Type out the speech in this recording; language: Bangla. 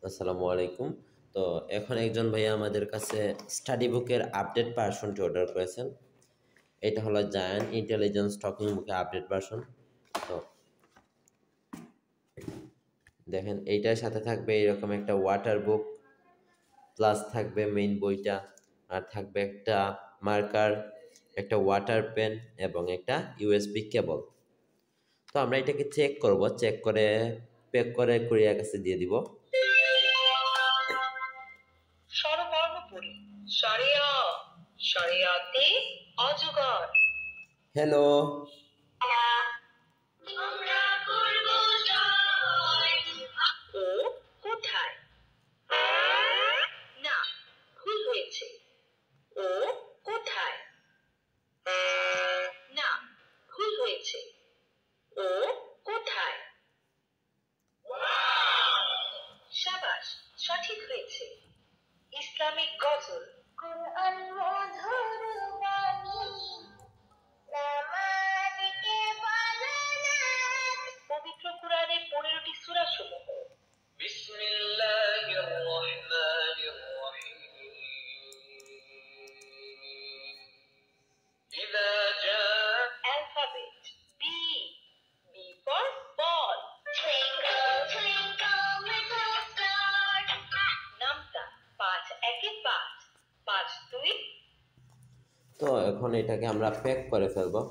আসসালামু আলাইকুম। তো এখন একজন ভাইয়া আমাদের কাছে স্টাডি বুকের আপডেট ভার্সনটি অর্ডার করেছেন। এটা হলো জায়ান্ট ইন্টেলিজেন্স টকিং বুকের আপডেট ভার্সন। তো দেখেন এইটার সাথে থাকবে এরকম একটা ওয়াটার বুক, প্লাস থাকবে মেইন বইটা, আর থাকবে একটা মার্কার, একটা ওয়াটার পেন এবং একটা ইউএসবি কেবল। তো আমরা এটাকে চেক করব, চেক করে প্যাক করে কুরিয়ার কাছে দিয়ে দিব। স্বরবর্ণ পড়ি। সারিয়া সারিয়াতে অজগর। হ্যালো। আমরা করব জয়। ও কোথায়? না, ভুল হয়েছে। ও কোথায়? না, ভুল হয়েছে। ও কোথায়? সাবাস, সঠিক হয়েছে। ইসলামিক গজল। কোরআন মধুর বাণী, নামাজকে বলো না। পবিত্র কোরআনের 15টি সূরা সমূহ। বিসমিল্লাহির রহমানির রহিম। ইযা জা alphabet B, B for ball. Twinkle twinkle little star, নামতা 5 একে 5, 5 2। তো এখন এটাকে আমরা প্যাক করে ফেলবো।